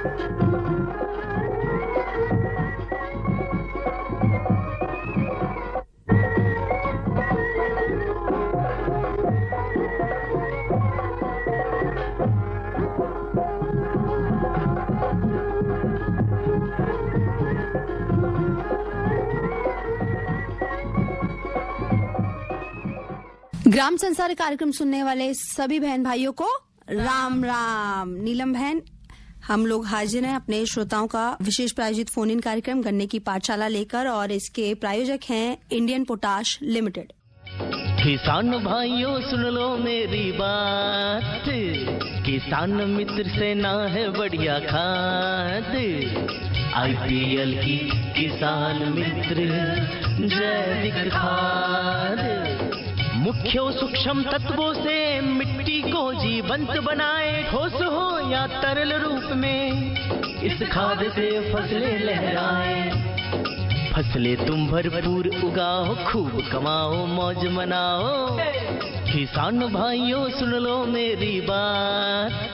ग्राम संसार कार्यक्रम सुनने वाले सभी बहन भाइयों को राम राम। नीलम बहन, हम लोग हाजिर हैं अपने श्रोताओं का विशेष प्रायोजित फोन इन कार्यक्रम गन्ने की पाठशाला लेकर, और इसके प्रायोजक हैं इंडियन पोटाश लिमिटेड। किसान भाइयों सुन लो मेरी बात, किसान मित्र से ना है बढ़िया खाद, IPL की किसान मित्र जैविक खाद, मुख्य सूक्ष्म तत्वों से मिट्टी को जीवंत बनाए, ठोस हो या तरल रूप में इस खाद से फसलें लहराए, फसलें तुम भरपूर उगाओ, खूब कमाओ, मौज मनाओ। किसान भाइयों सुन लो मेरी बात,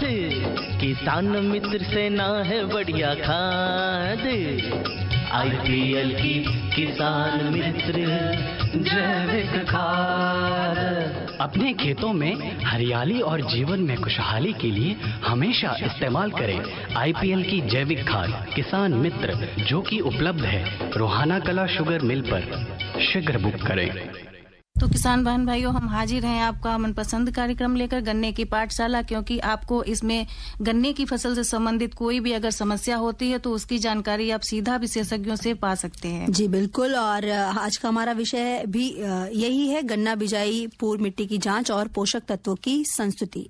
किसान मित्र से ना है बढ़िया खाद, IPL की किसान मित्र जैविक खाद। अपने खेतों में हरियाली और जीवन में खुशहाली के लिए हमेशा इस्तेमाल करें IPL की जैविक खाद किसान मित्र, जो कि उपलब्ध है रोहाना कला शुगर मिल पर। शीघ्र बुक करें। तो किसान बहन भाइयों, हम हाजिर हैं आपका मनपसंद कार्यक्रम लेकर, गन्ने की पाठशाला, क्योंकि आपको इसमें गन्ने की फसल से संबंधित कोई भी अगर समस्या होती है तो उसकी जानकारी आप सीधा विशेषज्ञों से पा सकते हैं। जी बिल्कुल, और आज का हमारा विषय भी यही है, गन्ना बिजाई पूर्व मिट्टी की जांच और पोषक तत्वों की संस्तुति।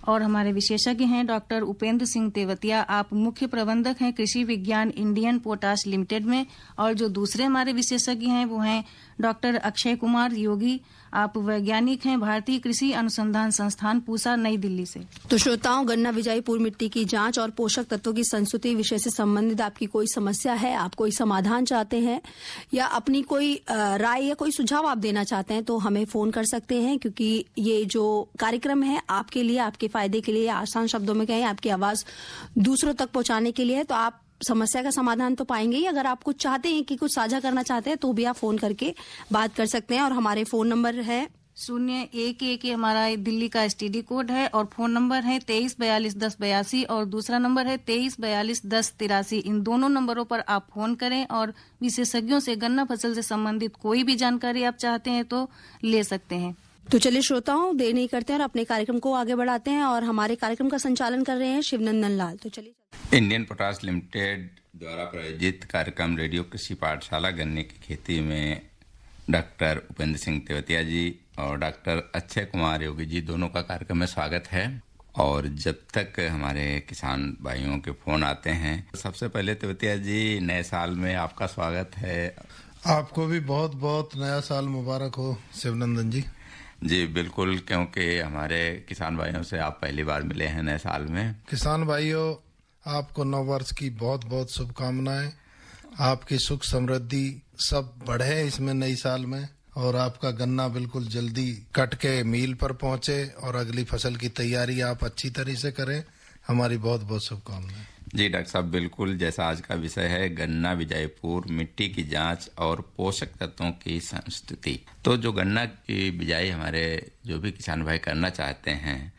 और हमारे विशेषज्ञ हैं डॉक्टर उपेंद्र सिंह तेवतिया। आप मुख्य प्रबंधक हैं कृषि विज्ञान इंडियन पोटाश लिमिटेड में, और जो दूसरे हमारे विशेषज्ञ हैं वो हैं डॉक्टर अक्षय कुमार योगी। आप वैज्ञानिक हैं भारतीय कृषि अनुसंधान संस्थान पूसा, नई दिल्ली से। तो श्रोताओं, गन्ना बिजाई पूर्व मिट्टी की जांच और पोषक तत्वों की संस्तुति विषय से संबंधित आपकी कोई समस्या है, आप कोई समाधान चाहते हैं या अपनी कोई राय या कोई सुझाव आप देना चाहते हैं, तो हमें फोन कर सकते हैं, क्योंकि ये जो कार्यक्रम है आपके लिए, आपके फायदे के लिए, आसान शब्दों में कहें आपकी आवाज दूसरों तक पहुंचाने के लिए है। तो आप समस्या का समाधान तो पाएंगे ही, अगर आप कुछ चाहते हैं कि कुछ साझा करना चाहते हैं तो भी आप फोन करके बात कर सकते हैं। और हमारे फोन नंबर है 011, हमारा दिल्ली का STD कोड है, और फोन नंबर है 23421082, और दूसरा नंबर है 23421083। इन दोनों नंबरों पर आप फोन करें और विशेषज्ञों से गन्ना फसल से संबंधित कोई भी जानकारी आप चाहते हैं तो ले सकते हैं। तो चलिए श्रोताओं, देर नहीं करते हैं और अपने कार्यक्रम को आगे बढ़ाते हैं। और हमारे कार्यक्रम का संचालन कर रहे हैं शिवनंदन लाल। तो चलिए। इंडियन पोटाश लिमिटेड द्वारा प्रायोजित कार्यक्रम रेडियो कृषि पाठशाला गन्ने की खेती में डॉक्टर उपेंद्र सिंह तेवतिया जी और डॉक्टर अक्षय कुमार योगी जी दोनों का कार्यक्रम में स्वागत है। और जब तक हमारे किसान भाइयों के फोन आते हैं, सबसे पहले तेवतिया जी, नए साल में आपका स्वागत है। आपको भी बहुत बहुत नया साल मुबारक हो शिवनंदन जी। जी बिल्कुल, क्योंकि हमारे किसान भाइयों से आप पहली बार मिले हैं नए साल में। किसान भाइयों, आपको नव वर्ष की बहुत बहुत शुभकामनाएं। आपकी सुख समृद्धि सब बढ़े इसमें नई साल में, और आपका गन्ना बिल्कुल जल्दी कट के मील पर पहुंचे और अगली फसल की तैयारी आप अच्छी तरह से करें। हमारी बहुत बहुत शुभकामनाएं। जी डॉक्टर साहब, बिल्कुल जैसा आज का विषय है गन्ना बिजाई पूर्व मिट्टी की जांच और पोषक तत्वों की संस्तुति। तो जो गन्ना की बिजाई हमारे जो भी किसान भाई करना चाहते हैं,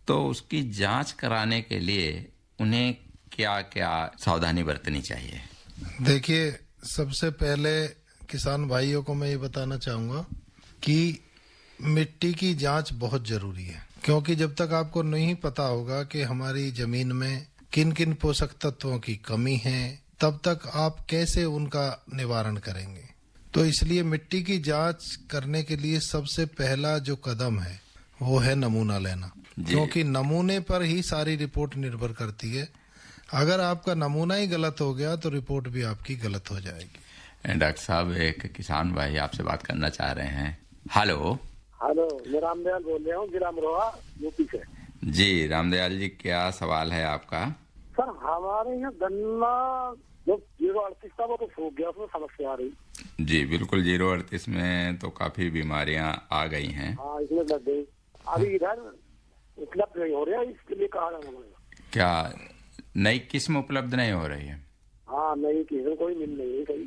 तो उसकी जांच कराने के लिए उन्हें क्या क्या सावधानी बरतनी चाहिए? देखिए, सबसे पहले किसान भाइयों को मैं ये बताना चाहूंगा कि मिट्टी की जांच बहुत जरूरी है, क्योंकि जब तक आपको नहीं पता होगा कि हमारी जमीन में किन किन पोषक तत्वों की कमी है, तब तक आप कैसे उनका निवारण करेंगे। तो इसलिए मिट्टी की जांच करने के लिए सबसे पहला जो कदम है वो है नमूना लेना, क्योंकि नमूने पर ही सारी रिपोर्ट निर्भर करती है। अगर आपका नमूना ही गलत हो गया तो रिपोर्ट भी आपकी गलत हो जाएगी। डॉक्टर साहब, एक किसान भाई आपसे बात करना चाह रहे हैं। हेलो। मैं रामदयाल बोल रहा हूँ, जिला अमरोहा, यूपी से। जी रामदयाल जी, क्या सवाल है आपका? सर, हमारे यहाँ गन्ना जो 038 था वो तो सूख गया, उसमें समस्या आ रही। जी बिल्कुल, 038 में तो काफी बीमारियां आ गई हैं। हाँ, इसमें लग गई। अभी इधर उपलब्ध नहीं हो रहा, इसके लिए कहा क्या नई किस्म उपलब्ध नहीं हो रही है? हाँ, नई किस्म कोई मिल नहीं है कहीं।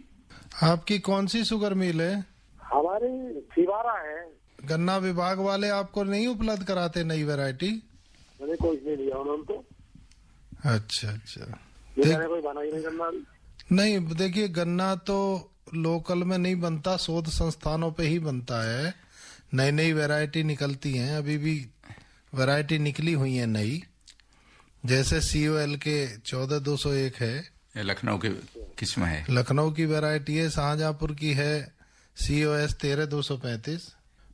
आपकी कौन सी शुगर मिल है? हमारे छिवारा है। गन्ना विभाग वाले आपको नहीं उपलब्ध कराते नई वैरायटी? मैंने कोई नहीं लिया उन्होंने तो। अच्छा अच्छा। कोई बना ही नहीं गन्ना। नहीं, देखिए गन्ना तो लोकल में नहीं बनता, शोध संस्थानों पे ही बनता है। नई नई वैरायटी निकलती हैं, अभी भी वैरायटी निकली हुई है नई, जैसे COL के 14201 है, ये लखनऊ की किस्म है। लखनऊ की वैरायटी है। शाहजहांपुर की है COS 13235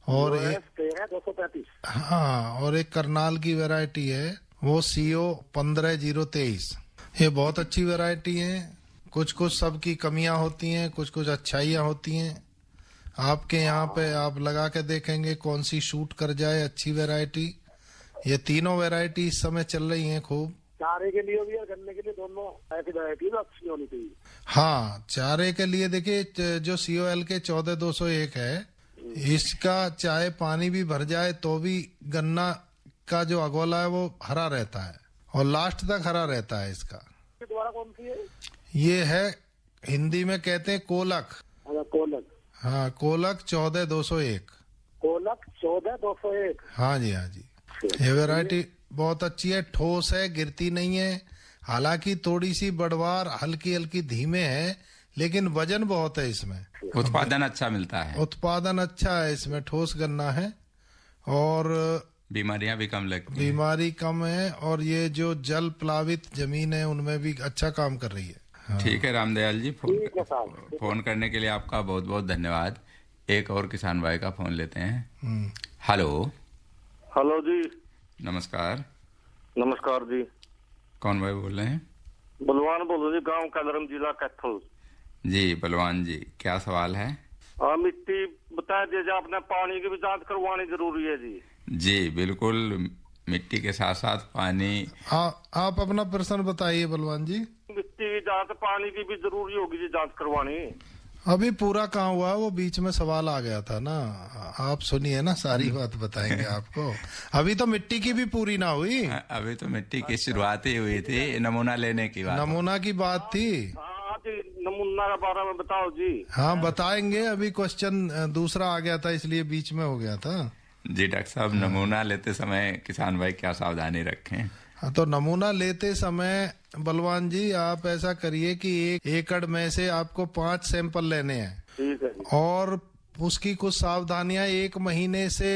और एक 235। हाँ, और एक करनाल की वैरायटी है वो CO 15023। ये बहुत अच्छी वैरायटी है। कुछ कुछ सबकी कमियां होती हैं, कुछ कुछ अच्छाइयां होती हैं। आपके यहाँ पे आप लगा के देखेंगे कौन सी शूट कर जाए अच्छी वैरायटी। ये तीनों वैरायटी इस समय चल रही हैं खूब। चारे के लिए भी और गन्ने के लिए दोनों ऐसी वैरायटी तो अच्छी होनी चाहिए। हाँ, चारे के लिए देखिए जो COL के 14201 है, इसका चाहे पानी भी भर जाए तो भी गन्ना का जो अगोला है वो हरा रहता है और लास्ट तक हरा रहता है इसका। दोबारा कौन सी है? ये है, हिंदी में कहते हैं कोलक। अच्छा, कोलक। हाँ, कोलक 14201। कोलक 14201। हाँ जी, हाँ जी। ये वैरायटी बहुत अच्छी है, ठोस है, गिरती नहीं है। हालांकि थोड़ी सी बढ़वार हल्की हल्की धीमे है, लेकिन वजन बहुत है इसमें। उत्पादन अच्छा मिलता है। उत्पादन अच्छा है इसमें, ठोस गन्ना है और बीमारियां भी कम लगती हैं। बीमारी कम है और ये जो जल प्लावित जमीन है उनमें भी अच्छा काम कर रही है। हाँ। ठीक है रामदयाल जी, फोन करने के लिए आपका बहुत बहुत धन्यवाद। एक और किसान भाई का फोन लेते हैं। हेलो। हेलो जी। नमस्कार। नमस्कार जी। कौन भाई बोल रहे हैं? बलवान बोल रहे जी, गांव कलरम, जिला कैथल। जी बलवान जी, क्या सवाल है? मिट्टी बता दीजिए, आपने पानी की भी जांच करवानी जरूरी है जी। जी बिल्कुल, मिट्टी के साथ साथ पानी। आप अपना प्रश्न बताइए बलवान जी। मिट्टी की जांच, पानी की भी जरूरी होगी जी जांच करवानी। अभी पूरा कहाँ हुआ, वो बीच में सवाल आ गया था ना, आप सुनिए ना, सारी बात बताएंगे आपको। अभी तो मिट्टी की भी पूरी ना हुई, अभी तो मिट्टी की शुरुआत ही हुई थी, नमूना लेने की बात। नमूना की बात थी। हाँ जी, नमूना के बारे में बताओ जी। हाँ बताएंगे, अभी क्वेश्चन दूसरा आ गया था इसलिए बीच में हो गया था। जी डॉक्टर साहब, नमूना लेते समय किसान भाई क्या सावधानी रखें? हाँ, तो नमूना लेते समय बलवान जी आप ऐसा करिए कि 1 एकड़ में से आपको 5 सैंपल लेने हैं। ठीक है। और उसकी कुछ सावधानियां, 1 महीने से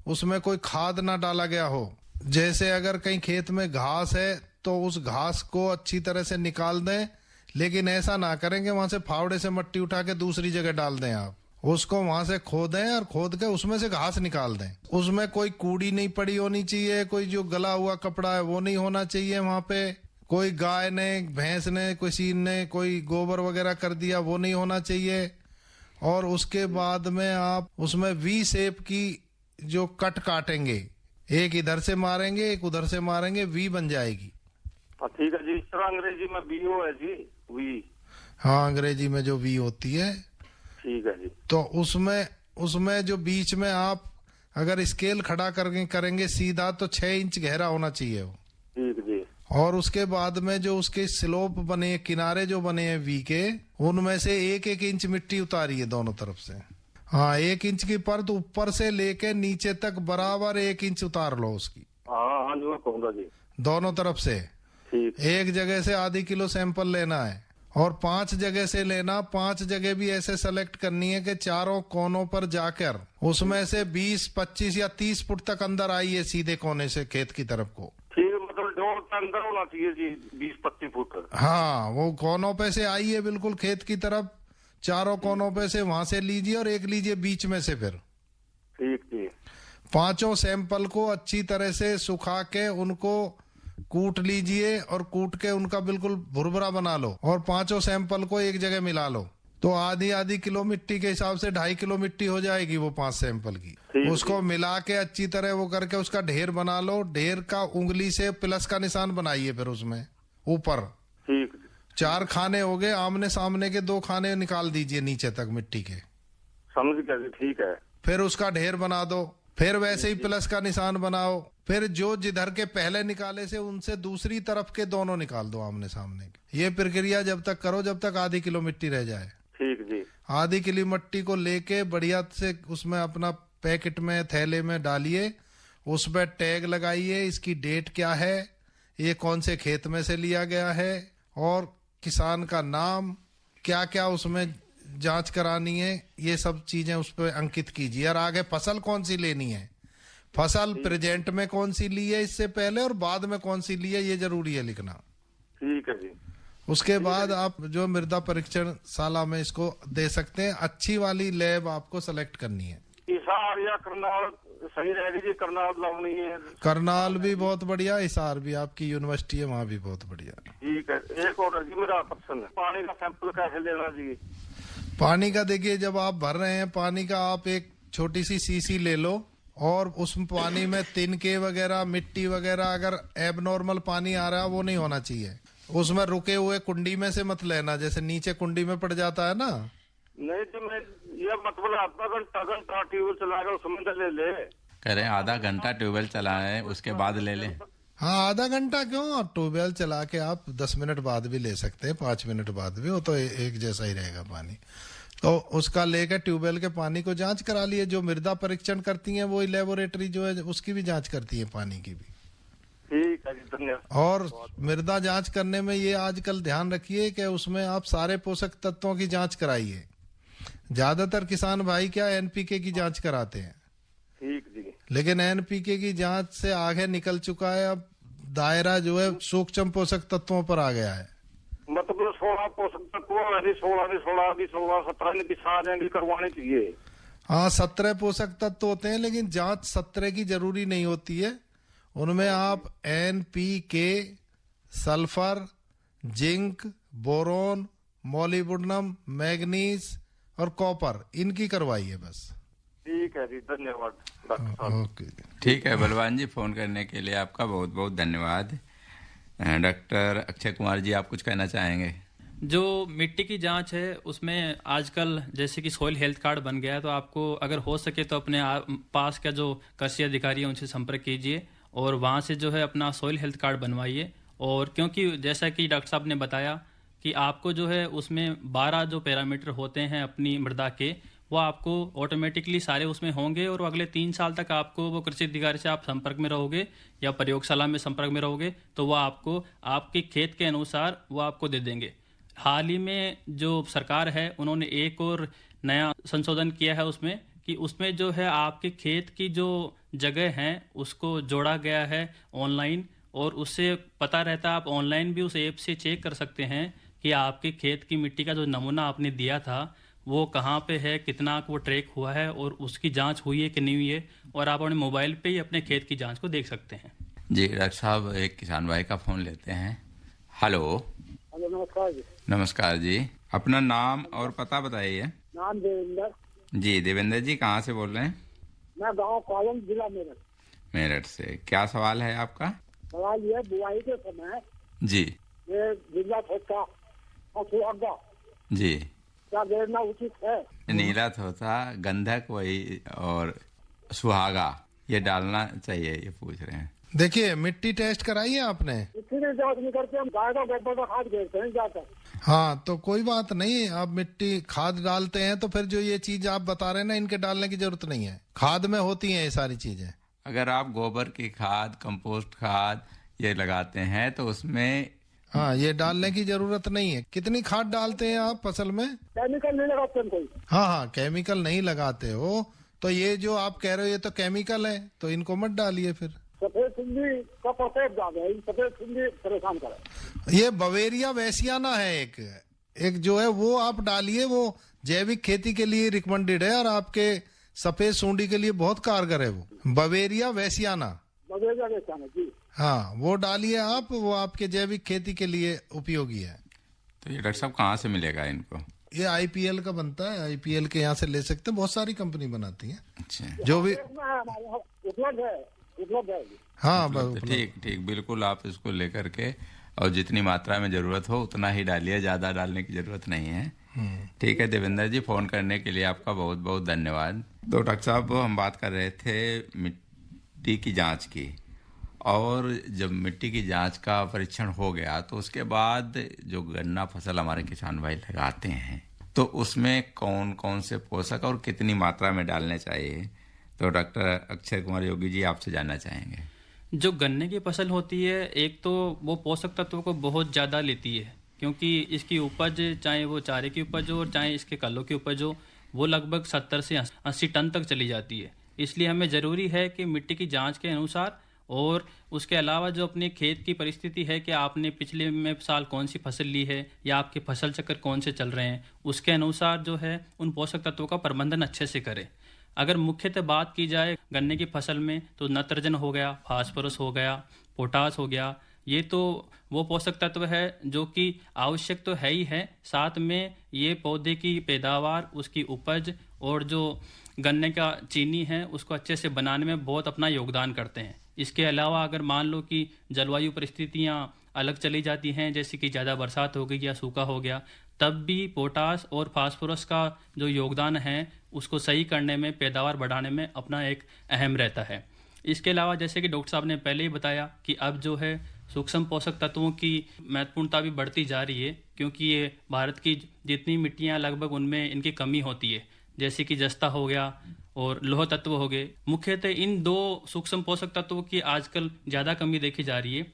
उसमें कोई खाद ना डाला गया हो। जैसे अगर कहीं खेत में घास है तो उस घास को अच्छी तरह से निकाल दें, लेकिन ऐसा ना करेंगे वहां से फावड़े से मट्टी उठा के दूसरी जगह डाल दें। आप उसको वहां से खोदें और खोद के उसमें से घास निकाल दें। उसमें कोई कूड़ी नहीं पड़ी होनी चाहिए, कोई जो गला हुआ कपड़ा है वो नहीं होना चाहिए वहां पे, कोई गाय ने, भैंस ने, किसी ने कोई गोबर वगैरह कर दिया वो नहीं होना चाहिए। और उसके बाद में आप उसमें V शेप की जो कट काटेंगे, एक इधर से मारेंगे एक उधर से मारेंगे, V बन जाएगी। ठीक है जी। सर अंग्रेजी में BO है जी, V। हाँ, अंग्रेजी में जो V होती है। ठीक है जी। तो उसमें जो बीच में आप अगर स्केल खड़ा करेंगे सीधा, तो 6 इंच गहरा होना चाहिए वो। ठीक जी। और उसके बाद में जो उसके स्लोप बने, किनारे जो बने हैं V के, उनमें से 1-1 इंच मिट्टी उतारिए दोनों तरफ से। हाँ, 1 इंच की परत ऊपर से लेके नीचे तक बराबर 1 इंच उतार लो उसकी। हाँ जी, मैं कहूँगा जी। दोनों तरफ से। ठीक। एक जगह से आधी किलो सैंपल लेना है और 5 जगह से लेना। 5 जगह भी ऐसे सेलेक्ट करनी है कि चारों कोनों पर जाकर उसमें से 20, 25 या 30 फुट तक अंदर आइए सीधे कोने से खेत की तरफ को। ठीक है, मतलब डोर के अंदर होना चाहिए जी 20-25 फुट। हाँ, वो कोनों पे से आइए बिल्कुल खेत की तरफ, चारों कोनों पे से वहां से लीजिए और एक लीजिए बीच में से। फिर ठीक जी। 5 सैंपल को अच्छी तरह से सुखा के उनको कूट लीजिए और कूट के उनका बिल्कुल भुरभुरा बना लो और 5 सैंपल को एक जगह मिला लो। तो आधी किलो मिट्टी के हिसाब से 2.5 किलो मिट्टी हो जाएगी वो 5 सैंपल की। उसको मिला के अच्छी तरह वो करके उसका ढेर बना लो। ढेर का उंगली से प्लस का निशान बनाइए फिर उसमें ऊपर। ठीक। 4 खाने हो गए, आमने सामने के 2 खाने निकाल दीजिए नीचे तक मिट्टी के। समझ गया जी। ठीक है। फिर उसका ढेर बना दो फिर वैसे ही प्लस का निशान बनाओ, फिर जो जिधर के पहले निकाले से उनसे दूसरी तरफ के दोनों निकाल दो आमने सामने के। ये प्रक्रिया जब तक करो जब तक आधी किलो मिट्टी रह जाए। ठीक जी। आधी किलो मिट्टी को लेके बढ़िया से उसमें अपना पैकेट में थैले में डालिए, उस पर टैग लगाइए, इसकी डेट क्या है, ये कौन से खेत में से लिया गया है, और किसान का नाम, क्या क्या उसमें जांच करानी है, ये सब चीजें उस पर अंकित कीजिए। और आगे फसल कौन सी लेनी है, फसल प्रेजेंट में कौन सी ली है इससे पहले और बाद में कौन सी ली है, ये जरूरी है लिखना। ठीक है जी। उसके बाद आप जो मृदा परीक्षण शाला में इसको दे सकते हैं। अच्छी वाली लैब आपको सेलेक्ट करनी है। हिसार या करनाल सही रहेगी जी? करनाल लावनी है? करनाल भी बहुत बढ़िया, हिसार भी आपकी यूनिवर्सिटी है वहाँ भी बहुत बढ़िया। ठीक है। एक और जी मेरा प्रश्न है, पानी का सैंपल कैसे लेना जी? पानी का देखिए, जब आप भर रहे हैं पानी का, आप एक छोटी सी सीसी ले लो और उस पानी में तिनके वगैरह मिट्टी वगैरह अगर एबनॉर्मल पानी आ रहा है वो नहीं होना चाहिए। उसमें रुके हुए कुंडी में से मत लेना, जैसे नीचे कुंडी में पड़ जाता है ना। नहीं तो मैं ये मतलब आधा घंटा ट्यूबवेल चलाएगा उसमें ले ले कह रहे हैं आधा घंटा ट्यूबवेल चलाए उसके बाद ले लें। हाँ, आधा घंटा क्यों, ट्यूबवेल चला के आप 10 मिनट बाद भी ले सकते हैं, 5 मिनट बाद भी, वो तो एक जैसा ही रहेगा पानी। तो उसका लेकर ट्यूबवेल के पानी को जांच करा लिए। जो मृदा परीक्षण करती है वो लेबोरेटरी जो है उसकी भी जांच करती है पानी की भी। ठीक है जी, धन्यवाद। और मृदा जांच करने में ये आजकल ध्यान रखिए कि उसमें आप सारे पोषक तत्वों की जांच कराइए। ज्यादातर किसान भाई क्या एनपीके की जांच कराते हैं। ठीक जी। लेकिन एनपीके की जांच से आगे निकल चुका है, अब दायरा जो है सूक्ष्म पोषक तत्वों पर आ गया है। मतलब 16 पोषक तत्व 16 17 की सारी करवानी चाहिए। हाँ, 17 पोषक तत्व होते हैं लेकिन जांच 17 की जरूरी नहीं होती है। उनमें आप NPK, sulphur, zinc, boron, molybdenum, manganese और कॉपर, इनकी करवाइए बस। ठीक है जी, धन्यवाद डॉक्टर साहब। ओके, ठीक है बलवान जी, फोन करने के लिए आपका बहुत बहुत धन्यवाद। डॉक्टर अक्षय कुमार जी, आप कुछ कहना चाहेंगे? जो मिट्टी की जांच है उसमें आजकल जैसे कि सॉइल हेल्थ कार्ड बन गया है, तो आपको अगर हो सके तो अपने पास का जो कृषि अधिकारी है उनसे संपर्क कीजिए और वहाँ से जो है अपना सॉइल हेल्थ कार्ड बनवाइए। और क्योंकि जैसा कि डॉक्टर साहब ने बताया कि आपको जो है उसमें 12 जो पैरामीटर होते हैं अपनी मृदा के, वो आपको ऑटोमेटिकली सारे उसमें होंगे और अगले 3 साल तक आपको वो कृषि अधिकारी से आप संपर्क में रहोगे या प्रयोगशाला में संपर्क में रहोगे तो वो आपको आपके खेत के अनुसार वो आपको दे देंगे। हाल ही में जो सरकार है उन्होंने एक और नया संशोधन किया है उसमें कि उसमें जो है आपके खेत की जो जगह हैं उसको जोड़ा गया है ऑनलाइन, और उससे पता रहता है, आप ऑनलाइन भी उस ऐप से चेक कर सकते हैं कि आपके खेत की मिट्टी का जो नमूना आपने दिया था वो कहाँ पे है, कितना वो ट्रैक हुआ है और उसकी जांच हुई है कि नहीं हुई है, और आप अपने मोबाइल पे ही अपने खेत की जांच को देख सकते हैं। जी डॉक्टर साहब, एक किसान भाई का फोन लेते हैं। हेलो। नमस्कार जी। नमस्कार जी, अपना नाम और पता बताइए। नाम देवेंद्र। जी देवेंद्र जी, कहाँ से बोल रहे हैं? मैं गांव कॉलम, जिला मेरठ। मेरठ से। क्या सवाल है आपका? सवाल ये, बुआई के समय जी ये नीला थोथा और सुहागा जी क्या गिरना उचित है? नीला थोथा, गंधक वही और सुहागा ये डालना चाहिए, ये पूछ रहे हैं। देखिए, मिट्टी टेस्ट कराई है आपने? इसीलिए जांच नहीं करते हम, गाय का गोबर का खाद गिरते हैं जाकर। हाँ, तो कोई बात नहीं, आप मिट्टी खाद डालते हैं तो फिर जो ये चीज आप बता रहे हैं ना, इनके डालने की जरूरत नहीं है। खाद में होती हैं ये सारी चीजें। अगर आप गोबर की खाद, कंपोस्ट खाद ये लगाते हैं तो उसमें हाँ, ये डालने की जरूरत नहीं है। कितनी खाद डालते हैं आप फसल में? केमिकल नहीं लगाते हम कोई। हाँ, केमिकल नहीं लगाते हो तो ये जो आप कह रहे हो ये तो केमिकल है, तो इनको मत डालिए फिर। सफेद सुंडी का प्रकोप ज्यादा है, सफेद सुंडी परेशान करे। ये बवेरिया वैसियाना है एक जो है वो आप डालिए, वो जैविक खेती के लिए रिकमेंडेड है और आपके सफेद सूंडी के लिए बहुत कारगर है वो बवेरिया वैसियाना। बवेरिया वैसियाना जी। हाँ, वो डालिए आप, वो आपके जैविक खेती के लिए उपयोगी है। तो ये डॉक्टर साहब कहाँ से मिलेगा इनको? ये आईपीएल का बनता है, आईपीएल के यहाँ से ले सकते हैं, बहुत सारी कंपनी बनाती है। अच्छा, जो भी उपलब्ध है। हाँ, ठीक, बिल्कुल आप इसको लेकर के और जितनी मात्रा में जरूरत हो उतना ही डालिए, ज्यादा डालने की जरूरत नहीं है। ठीक है देवेंद्र जी, फोन करने के लिए आपका बहुत बहुत धन्यवाद। तो डॉक्टर साहब हम बात कर रहे थे मिट्टी की जांच की, और जब मिट्टी की जांच का परीक्षण हो गया तो उसके बाद जो गन्ना फसल हमारे किसान भाई लगाते हैं तो उसमें कौन कौन से पोषक और कितनी मात्रा में डालने चाहिए, तो डॉक्टर अक्षय कुमार योगी जी आपसे जानना चाहेंगे। जो गन्ने की फसल होती है, एक तो वो पोषक तत्वों को बहुत ज़्यादा लेती है, क्योंकि इसकी उपज, चाहे वो चारे की उपज हो और चाहे इसके कल्लों की उपज हो, वो लगभग 70 से 80 टन तक चली जाती है। इसलिए हमें ज़रूरी है कि मिट्टी की जांच के अनुसार और उसके अलावा जो अपने खेत की परिस्थिति है कि आपने पिछले में साल कौन सी फसल ली है या आपके फसल चक्र कौन से चल रहे हैं, उसके अनुसार जो है उन पोषक तत्वों का प्रबंधन अच्छे से करें। अगर मुख्यतः बात की जाए गन्ने की फसल में, तो नाइट्रोजन हो गया, फास्फोरस हो गया, पोटास हो गया, ये तो वो पोषक तत्व है जो कि आवश्यक तो है ही है, साथ में ये पौधे की पैदावार, उसकी उपज और जो गन्ने का चीनी है उसको अच्छे से बनाने में बहुत अपना योगदान करते हैं। इसके अलावा अगर मान लो कि जलवायु परिस्थितियाँ अलग चली जाती हैं, जैसे कि ज़्यादा बरसात हो गई या सूखा हो गया, तब भी पोटास और फास्फोरस का जो योगदान है उसको सही करने में, पैदावार बढ़ाने में अपना एक अहम रहता है। इसके अलावा जैसे कि डॉक्टर साहब ने पहले ही बताया कि अब जो है सूक्ष्म पोषक तत्वों की महत्वपूर्णता भी बढ़ती जा रही है, क्योंकि ये भारत की जितनी मिट्टियाँ लगभग उनमें इनकी कमी होती है, जैसे कि जस्ता हो गया और लोह तत्व हो गए। मुख्यतः इन दो सूक्ष्म पोषक तत्वों की आजकल ज़्यादा कमी देखी जा रही है।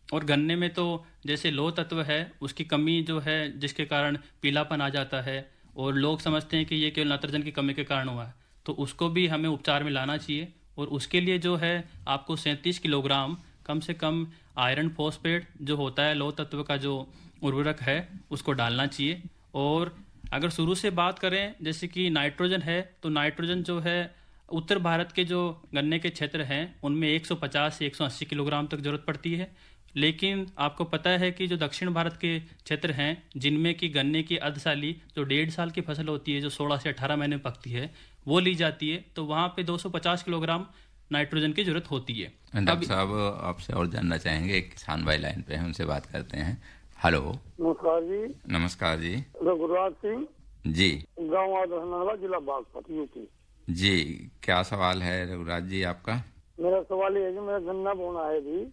और गन्ने में तो जैसे लोह तत्व है उसकी कमी जो है, जिसके कारण पीलापन आ जाता है और लोग समझते हैं कि ये केवल नाइट्रोजन की कमी के कारण हुआ है, तो उसको भी हमें उपचार में लाना चाहिए। और उसके लिए जो है आपको 37 किलोग्राम कम से कम आयरन फॉस्फेट जो होता है लोह तत्व का जो उर्वरक है उसको डालना चाहिए। और अगर शुरू से बात करें जैसे कि नाइट्रोजन है, तो नाइट्रोजन जो है उत्तर भारत के जो गन्ने के क्षेत्र हैं उनमें 150 से 180 किलोग्राम तक जरूरत पड़ती है। लेकिन आपको पता है कि जो दक्षिण भारत के क्षेत्र हैं जिनमें कि गन्ने की अर्धसाली जो 1.5 साल की फसल होती है, जो 16 से 18 महीने में पकती है, वो ली जाती है, तो वहाँ पे 250 किलोग्राम नाइट्रोजन की जरूरत होती है। डॉक्टर साहब आपसे और जानना चाहेंगे, एक किसान भाई लाइन पे हैं, उनसे बात करते हैं। हेलो, नमस्कार जी। नमस्कार जी। रघुराज सिंह जी, गाँव आदरनाला, जिला बागपत, यूपी। जी, क्या सवाल है रघुराज जी आपका? मेरा सवाल ये है कि मेरा गन्ना बोना है भी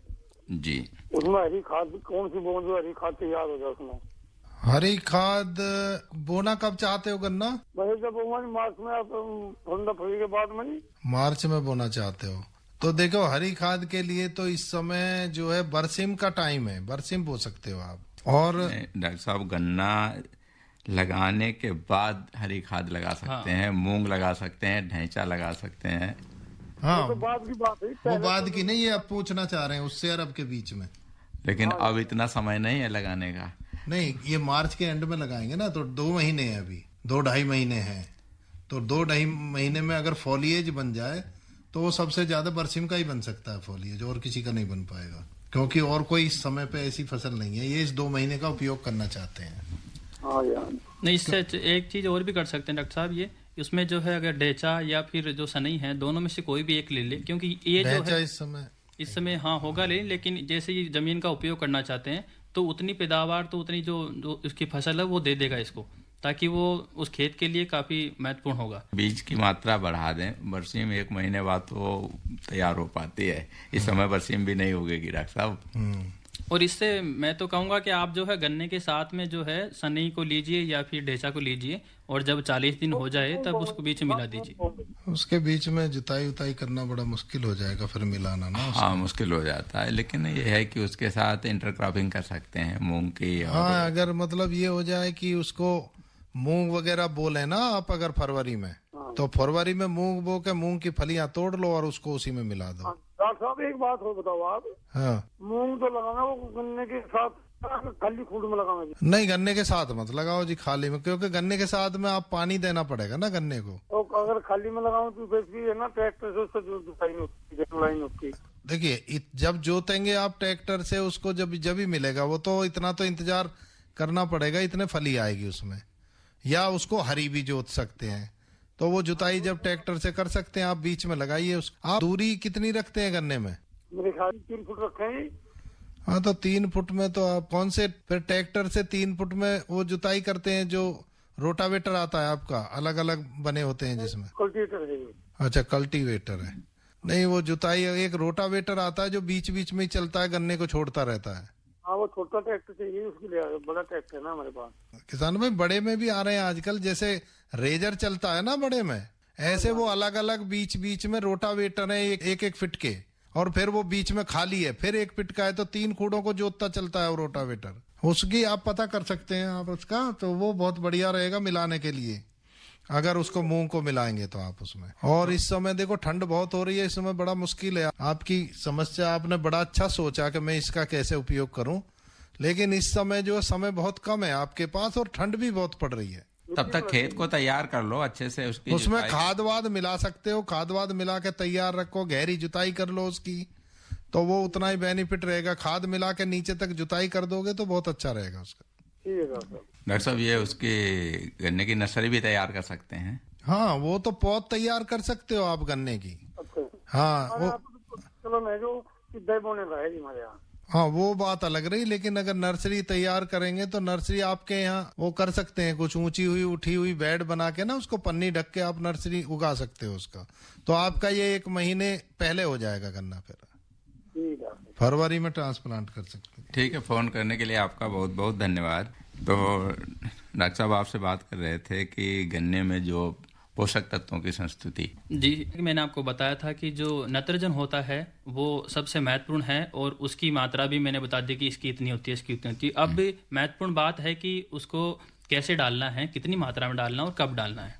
जी, उसमें हरी खाद कौन सी बोन जो हरी खाद तैयार हो जाए उसमें? हरी खाद बोना कब चाहते हो गन्ना? वैसे जब मार्च में आप ठंडा फली के बाद में। मार्च में बोना चाहते हो तो देखो, हरी खाद के लिए तो इस समय जो है बरसिम का टाइम है, बरसिम बो सकते हो आप। और डॉक्टर साहब गन्ना लगाने के बाद हरी खाद लगा सकते हैं, मूंग लगा सकते हैं, ढैंचा लगा सकते हैं। हाँ, तो बाद की बात है, वो बाद की नहीं, ये आप पूछना चाह रहे हैं उससे अरब के बीच में। लेकिन अब इतना समय नहीं है लगाने का। नहीं, ये मार्च के एंड में लगाएंगे ना, तो 2 महीने हैं अभी, 2-2.5 महीने हैं, तो 2-2.5 महीने में अगर फॉलिएज बन जाए तो वो सबसे ज्यादा बरसिम का ही बन सकता है फॉलिएज, और किसी का नहीं बन पाएगा, क्योंकि और कोई इस समय पे ऐसी फसल नहीं है। ये इस 2 महीने का उपयोग करना चाहते हैं। नहीं, इससे एक चीज और भी कर सकते हैं डॉक्टर साहब, ये उसमें जो है अगर ढेंचा या फिर जो सनई है, दोनों में से कोई भी एक ले ले, क्योंकि ये जो है इस समय हाँ होगा लेकिन जैसे ये जमीन का उपयोग करना चाहते हैं तो उतनी पैदावार, तो उतनी जो उसकी फसल है वो दे देगा इसको, ताकि वो उस खेत के लिए काफी महत्वपूर्ण होगा। बीज की मात्रा बढ़ा दें, बरसीम 1 महीने बाद तो तैयार हो पाती है, इस समय बरसीम भी नहीं होगी डॉक्टर साहब। और इससे मैं तो कहूंगा कि आप जो है गन्ने के साथ में जो है सनई को लीजिए या फिर ढेंचा को लीजिए, और जब 40 दिन हो जाए तब उसको बीच में मिला दीजिए। उसके बीच में जुताई उताई करना बड़ा मुश्किल हो जाएगा, फिर मिलाना ना। हाँ, मुश्किल हो जाता है, लेकिन ये है कि उसके साथ इंटरक्रॉपिंग कर सकते हैं मूंग की। हाँ, अगर मतलब ये हो जाए कि उसको मूंग वगैरह बोले ना आप, अगर फरवरी में, तो फरवरी में मूंग बो के मूंग की फलियां तोड़ लो और उसको उसी में मिला दो। डॉक्टर साहब एक बात हो बताओ आप। हाँ, मूंग तो लगाना वो गन्ने के साथ, खाली खूड में लगाना जी? नहीं, गन्ने के साथ मत लगाओ जी, खाली में, क्योंकि गन्ने के साथ में आप पानी देना पड़ेगा ना गन्ने को। तो अगर खाली में लगाऊं तो फिर भी है ना, ट्रैक्टर से उससे जुताई नहीं होती। देखिए, जब जोतेंगे आप ट्रैक्टर से उसको, जब ही मिलेगा वो, तो इतना तो इंतजार करना पड़ेगा, इतने फली आएगी उसमें। या उसको हरी भी जोत सकते हैं, तो वो जुताई जब ट्रैक्टर से कर सकते हैं आप, बीच में लगाइए। आप दूरी कितनी रखते हैं गन्ने में? मेरे ख्याल 3 फुट रखे हैं। हाँ, तो 3 फुट में तो आप कौन से फिर ट्रैक्टर से 3 फुट में वो जुताई करते हैं जो रोटावेटर आता है आपका, अलग अलग बने होते हैं जिसमें? कल्टीवेटर है ये। अच्छा, कल्टीवेटर है। नहीं, वो जुताई एक रोटावेटर आता है जो बीच बीच में ही चलता है, गन्ने को छोड़ता रहता है। हाँ, वो छोटा ट्रैक्टर चाहिए उसके लिए, बड़ा ट्रैक्टर है ना हमारे पास। किसान भाई, बड़े में भी आ रहे हैं आजकल, जैसे रेजर चलता है ना बड़े में, ऐसे वो अलग अलग बीच बीच में रोटावेटर है, एक एक फीट के, और फिर वो बीच में खाली है, फिर एक फीट का है, तो 3 खूंटों को जोतता चलता है वो रोटावेटर। उसकी आप पता कर सकते हैं आप उसका, तो वो बहुत बढ़िया रहेगा मिलाने के लिए, अगर उसको मूंग को मिलाएंगे तो आप उसमें। और इस समय देखो ठंड बहुत हो रही है, इस समय बड़ा मुश्किल है। आपकी समस्या आपने बड़ा अच्छा सोचा कि मैं इसका कैसे उपयोग करूं, लेकिन इस समय जो समय बहुत कम है आपके पास और ठंड भी बहुत पड़ रही है। तब तक खेत को तैयार कर लो अच्छे से, उसकी उसमें खाद वाद मिला सकते हो, खाद वाद मिला के तैयार रखो, गहरी जुताई कर लो उसकी, तो वो उतना ही बेनिफिट रहेगा। खाद मिला के नीचे तक जुताई कर दोगे तो बहुत अच्छा रहेगा उसका। ठीक है डॉक्टर साहब, ये उसकी गन्ने की नर्सरी भी तैयार कर सकते हैं। हाँ, वो तो पौध तैयार कर सकते हो आप गन्ने की। अच्छा। हाँ वो, चलो मैं जो सीधा बोने का है जी हमारे यहाँ। हाँ वो बात अलग रही, लेकिन अगर नर्सरी तैयार करेंगे तो नर्सरी आपके यहाँ वो कर सकते हैं, कुछ ऊंची हुई उठी हुई बेड बना के ना, उसको पन्नी ढक के आप नर्सरी उगा सकते हो उसका, तो आपका ये 1 महीने पहले हो जाएगा गन्ना, फिर फरवरी में ट्रांसप्लांट कर सकते हैं। ठीक है, फोन करने के लिए आपका बहुत बहुत धन्यवाद। तो डॉक्टर साहब आपसे बात कर रहे थे कि गन्ने में जो पोषक तत्वों की संस्तुति। जी, मैंने आपको बताया था कि जो नाइट्रोजन होता है वो सबसे महत्वपूर्ण है, और उसकी मात्रा भी मैंने बता दी कि इसकी इतनी होती है, इसकी इतनी होती है। अब महत्वपूर्ण बात है कि उसको कैसे डालना है, कितनी मात्रा में डालना और कब डालना है।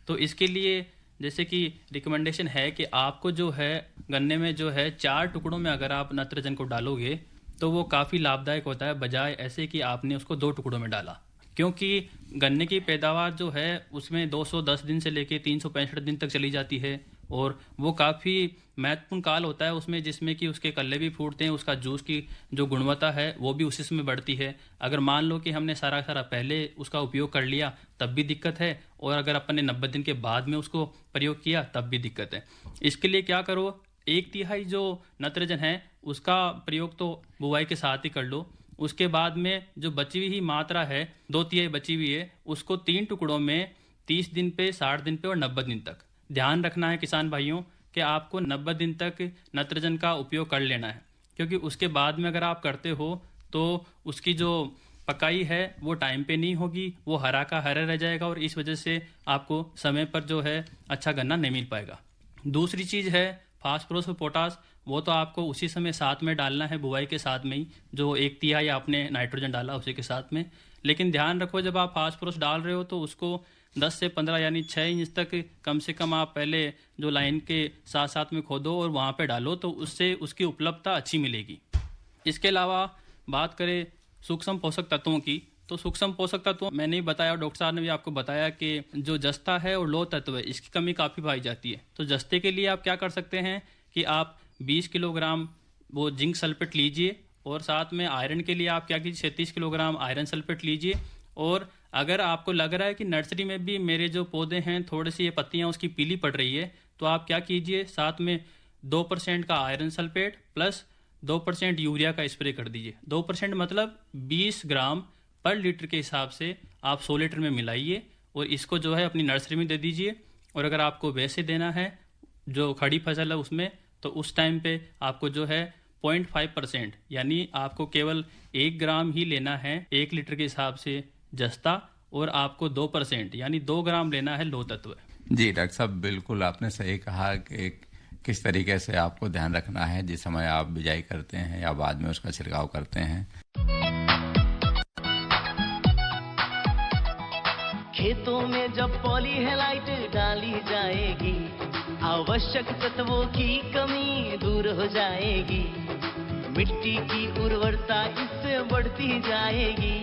तो इसके लिए जैसे कि रिकमेंडेशन है कि आपको जो है गन्ने में जो है 4 टुकड़ों में अगर आप नाइट्रोजन को डालोगे तो वो काफ़ी लाभदायक होता है, बजाय ऐसे कि आपने उसको 2 टुकड़ों में डाला। क्योंकि गन्ने की पैदावार जो है उसमें 210 दिन से लेके 365 दिन तक चली जाती है, और वो काफ़ी महत्वपूर्ण काल होता है उसमें, जिसमें कि उसके कल्ले भी फूटते हैं, उसका जूस की जो गुणवत्ता है वो भी उसी में बढ़ती है। अगर मान लो कि हमने सारा पहले उसका उपयोग कर लिया तब भी दिक्कत है, और अगर अपन ने 90 दिन के बाद में उसको प्रयोग किया तब भी दिक्कत है। इसके लिए क्या करो, 1/3 जो नाइट्रोजन है उसका प्रयोग तो बुवाई के साथ ही कर लो। उसके बाद में जो बची हुई मात्रा है 2/3 बची हुई है, उसको 3 टुकड़ों में 30 दिन पे, 60 दिन पे और 90 दिन तक ध्यान रखना है किसान भाइयों कि आपको 90 दिन तक नाइट्रोजन का उपयोग कर लेना है। क्योंकि उसके बाद में अगर आप करते हो तो उसकी जो पकाई है वो टाइम पे नहीं होगी, वो हरा का हरा रह जाएगा, और इस वजह से आपको समय पर जो है अच्छा गन्ना नहीं मिल पाएगा। दूसरी चीज़ है फास्फोरस और पोटास, वो तो आपको उसी समय साथ में डालना है, बुवाई के साथ में ही, जो 1/3 आपने नाइट्रोजन डाला उसी के साथ में। लेकिन ध्यान रखो जब आप फास्फोरस डाल रहे हो तो उसको 10 से 15 यानी 6 इंच तक कम से कम आप पहले जो लाइन के साथ साथ में खोदो और वहाँ पे डालो, तो उससे उसकी उपलब्धता अच्छी मिलेगी। इसके अलावा बात करें सूक्ष्म पोषक तत्वों की, तो सूक्ष्म पोषक तत्व मैंने ही बताया, डॉक्टर साहब ने भी आपको बताया कि जो जस्ता है और लोह तत्व है इसकी कमी काफ़ी पाई जाती है। तो जस्ते के लिए आप क्या कर सकते हैं कि आप 20 किलोग्राम वो जिंक सल्फेट लीजिए, और साथ में आयरन के लिए आप क्या कीजिए 36 किलोग्राम आयरन सल्फेट लीजिए। और अगर आपको लग रहा है कि नर्सरी में भी मेरे जो पौधे हैं थोड़ी सी ये पत्तियाँ उसकी पीली पड़ रही है, तो आप क्या कीजिए साथ में 2% का आयरन सल्फेट प्लस 2% यूरिया का स्प्रे कर दीजिए। 2% मतलब 20 ग्राम पर लीटर के हिसाब से आप 100 लीटर में मिलाइए और इसको जो है अपनी नर्सरी में दे दीजिए। और अगर आपको वैसे देना है जो खड़ी फसल है उसमें, तो उस टाइम पे आपको जो है 0.5% यानी आपको केवल 1 ग्राम ही लेना है 1 लीटर के हिसाब से जस्ता, और आपको 2% यानी 2 ग्राम लेना है लोह तत्व। जी डॉक्टर साहब, बिल्कुल आपने सही कहा कि किस तरीके से आपको ध्यान रखना है जिस समय आप बिजाई करते हैं या बाद में उसका छिड़काव करते हैं। खेतों में जब पॉलीहेलाइट डाली जाएगी, आवश्यक तत्वों की कमी दूर हो जाएगी, मिट्टी की उर्वरता इससे बढ़ती जाएगी।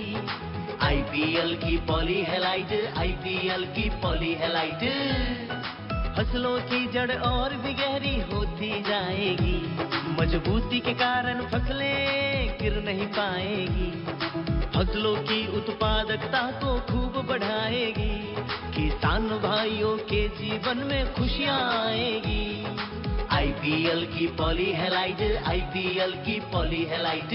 आईपीएल की पॉलीहेलाइट, आईपीएल की पॉलीहेलाइट, फसलों की जड़ और भी गहरी होती जाएगी, मजबूती के कारण फसलें गिर नहीं पाएगी, फसलों की उत्पादकता को खूब बढ़ाएगी, किसान भाइयों के जीवन में खुशियां आएगी। आईपीएल की पॉलीहेलाइट, आईपीएल की पॉलीहेलाइट,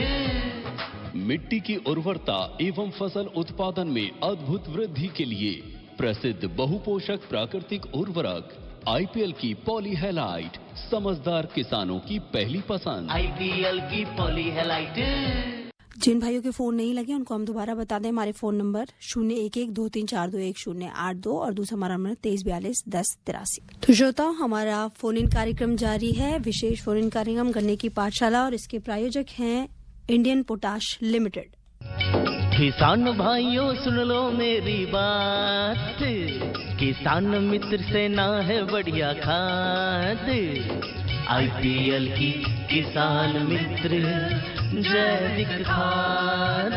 मिट्टी की उर्वरता एवं फसल उत्पादन में अद्भुत वृद्धि के लिए प्रसिद्ध बहुपोषक प्राकृतिक उर्वरक आईपीएल की पॉलीहेलाइट समझदार किसानों की पहली पसंद। आईपीएल की पॉलीहेलाइट। जिन भाइयों के फोन नहीं लगे उनको हम दोबारा बता दें। हमारे फोन नंबर 0112342182 और दूसरा हमारा नंबर 23421083। तो श्रोता, हमारा फोन इन कार्यक्रम जारी है। विशेष फोन इन कार्यक्रम गन्ने की पाठशाला और इसके प्रायोजक हैं इंडियन पोटाश लिमिटेड। किसान भाइयों सुन लो मेरी बात, किसान मित्र से ना है बढ़िया खाद। आईपीएल की किसान मित्र जैविक खाद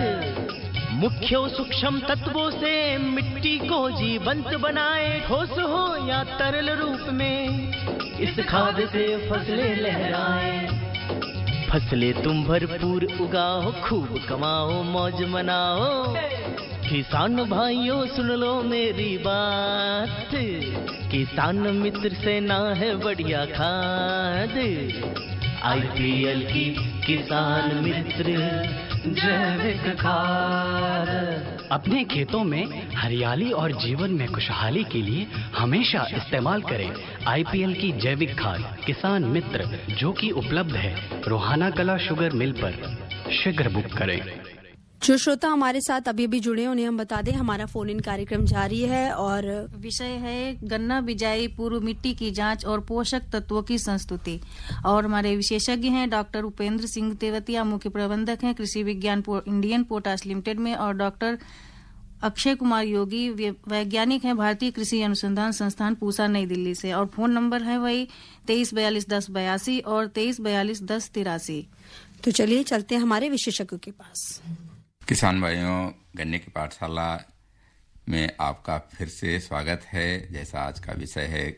मुख्य सूक्ष्म तत्वों से मिट्टी को जीवंत बनाए, ठोस हो या तरल रूप में इस खाद से फसलें लहराए। फसलें तुम भरपूर उगाओ, खूब कमाओ, मौज मनाओ। किसान भाइयों सुन लो मेरी बात, किसान मित्र से ना है बढ़िया खाद। आईपीएल की किसान मित्र जैविक खाद। अपने खेतों में हरियाली और जीवन में खुशहाली के लिए हमेशा इस्तेमाल करें आईपीएल की जैविक खाद किसान मित्र, जो कि उपलब्ध है रोहाना कला शुगर मिल पर। शीघ्र बुक करें। जो श्रोता हमारे साथ अभी अभी जुड़े उन्हें हम बता दें, हमारा फोन इन कार्यक्रम जारी है और विषय है गन्ना बिजाई पूर्व मिट्टी की जांच और पोषक तत्वों की संस्तुति। और हमारे विशेषज्ञ हैं डॉक्टर उपेंद्र सिंह तेवतिया, मुख्य प्रबंधक हैं कृषि विज्ञान इंडियन पोटाश लिमिटेड में, और डॉक्टर अक्षय कुमार योगी वैज्ञानिक हैं भारतीय कृषि अनुसंधान संस्थान पूसा नई दिल्ली से। और फोन नंबर है वही 23421082 और 23421083। तो चलिए चलते हैं हमारे विशेषज्ञों के पास। किसान भाइयों, गन्ने की पाठशाला में आपका फिर से स्वागत है। जैसा आज का विषय है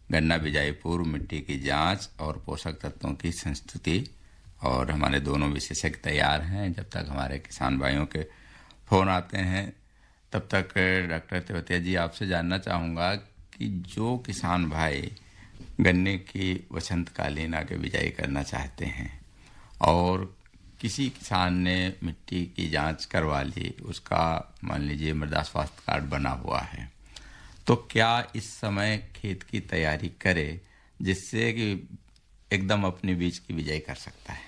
गन्ना बिजाई पूर्व मिट्टी की जांच और पोषक तत्वों की संस्तुति, और हमारे दोनों विशेषज्ञ तैयार हैं। जब तक हमारे किसान भाइयों के फोन आते हैं तब तक डॉक्टर तेवतिया जी आपसे जानना चाहूँगा कि जो किसान भाई गन्ने की वसंतकालीन आगे बिजाई करना चाहते हैं और किसी किसान ने मिट्टी की जांच करवा ली, उसका मान लीजिए मृदा स्वास्थ्य कार्ड बना हुआ है, तो क्या इस समय खेत की तैयारी करे जिससे कि एकदम अपने बीज की बिजाई कर सकता है?